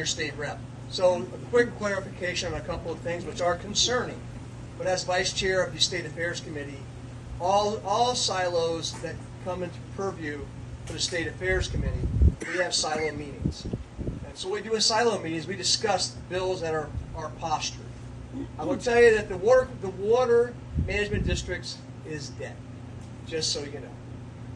your state rep. So a quick clarification on a couple of things which are concerning. But as vice chair of the State Affairs Committee, all silos that come into purview for the State Affairs Committee, we have silo meetings. And so what we do in silo meetings, we discuss bills that are postured. I will tell you that the water management districts is dead, just so you know.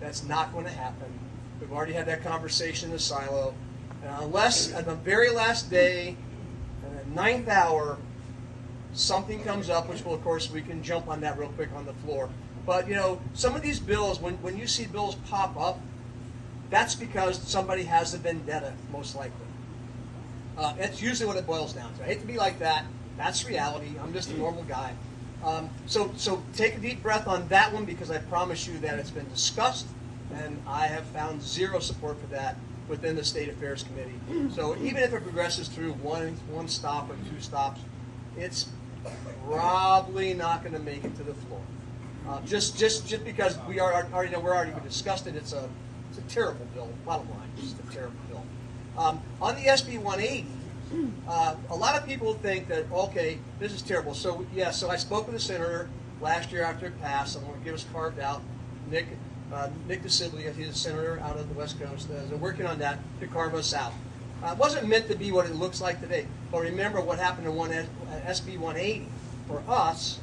That's not going to happen. We've already had that conversation in the silo. And unless at the very last day, in the 9th hour, something comes up, which will, of course, we can jump on that real quick on the floor. But, you know, some of these bills, when you see bills pop up, that's because somebody has a vendetta, most likely. It's usually what it boils down to. I hate to be like that. That's reality. I'm just a normal guy. So take a deep breath on that one, because I promise you that it's been discussed, and I have found zero support for that within the State Affairs Committee. So even if it progresses through one stop or 2 stops, it's probably not going to make it to the floor. Just because we already know we discussed it. It's a terrible bill. Bottom line, it's just a terrible bill. On the SB 180, a lot of people think that, okay, this is terrible. So yeah, so I spoke with the senator last year after it passed. I'm going to get us carved out. Nick DeCiblia, he's a senator out of the West Coast, is working on that to carve us out. It wasn't meant to be what it looks like today. But remember what happened in SB 180 for us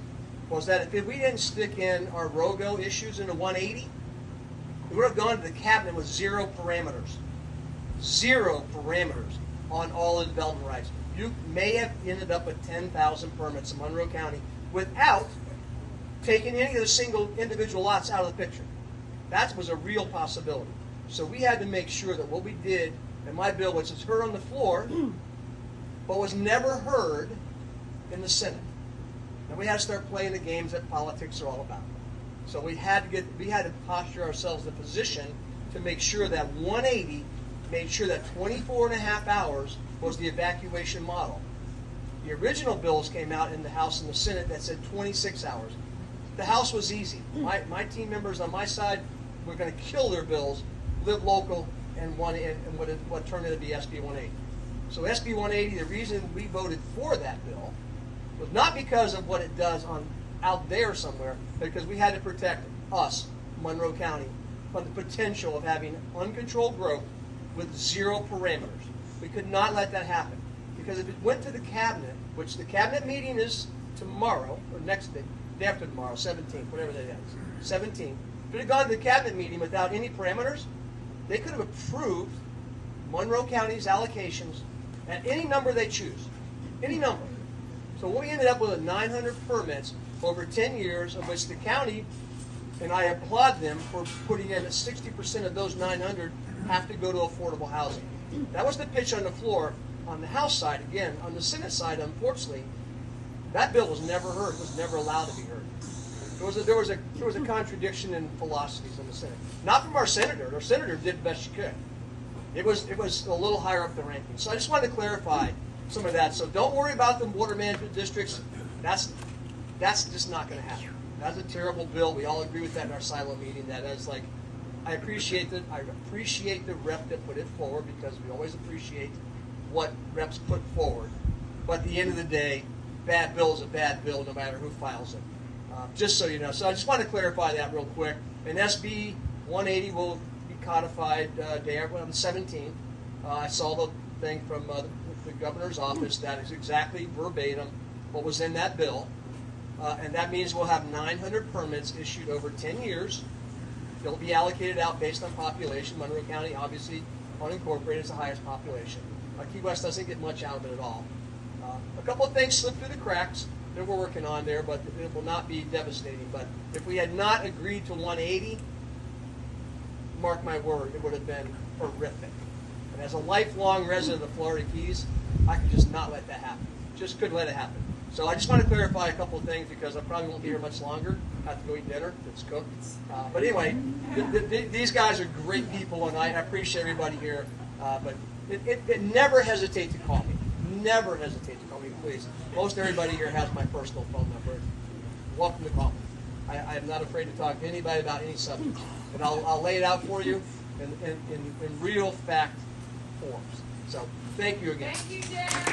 was that if we didn't stick in our ROGO issues into 180, we would have gone to the cabinet with 0 parameters. 0 parameters on all the development rights. You may have ended up with 10,000 permits in Monroe County without taking any of the single individual lots out of the picture. That was a real possibility. So we had to make sure that what we did in my bill, which is heard on the floor, but was never heard in the Senate. And we had to start playing the games that politics are all about. So we had to posture ourselves in a position to make sure that 180 made sure that 24.5 hours was the evacuation model. The original bills came out in the House and the Senate that said 26 hours. The House was easy. My team members on my side were going to kill their bills, live local, and what turned into be SB 180. So SB 180, the reason we voted for that bill was not because of what it does out there somewhere, but because we had to protect us, Monroe County, from the potential of having uncontrolled growth with 0 parameters. We could not let that happen, because if it went to the cabinet, which the cabinet meeting is tomorrow, or next day after tomorrow, 17th, whatever that is, 17th, if it had gone to the cabinet meeting without any parameters, they could have approved Monroe County's allocations at any number they choose, any number. So we ended up with 900 permits over 10 years, of which the county, and I applaud them for putting in that 60% of those 900 have to go to affordable housing. That was the pitch on the floor. On the House side, again, on the Senate side, unfortunately, that bill was never heard, was never allowed to be heard. There was a contradiction in philosophies in the Senate. Not from our senator. Our senator did the best she could. It was a little higher up the rankings. So I just wanted to clarify some of that. So don't worry about the water management districts. That's just not going to happen. That's a terrible bill. We all agree with that in our silo meeting. That is like, I appreciate the rep that put it forward, because we always appreciate what reps put forward. But at the end of the day, bad bill is a bad bill no matter who files it. Just so you know. So I just want to clarify that real quick. And SB 180 will be codified on the 17th. I saw the thing from the governor's office. That is exactly verbatim what was in that bill. And that means we'll have 900 permits issued over 10 years. They'll be allocated out based on population. Monroe County, obviously, unincorporated, is the highest population. Key West doesn't get much out of it at all. A couple of things slipped through the cracks that we're working on there, but it will not be devastating. But if we had not agreed to 180, mark my word, it would have been horrific. And as a lifelong resident of the Florida Keys, I could just not let that happen. Just couldn't let it happen. So I just want to clarify a couple of things, because I probably won't be here much longer. I have to go eat dinner. It's cooked. But anyway, these guys are great people, and I appreciate everybody here. But it never hesitate to call me. Never hesitate to call me, please. Most everybody here has my personal phone number. Welcome to call me. I am not afraid to talk to anybody about any subject. And I'll lay it out for you in real fact forms. So thank you again. Thank you, Jeff.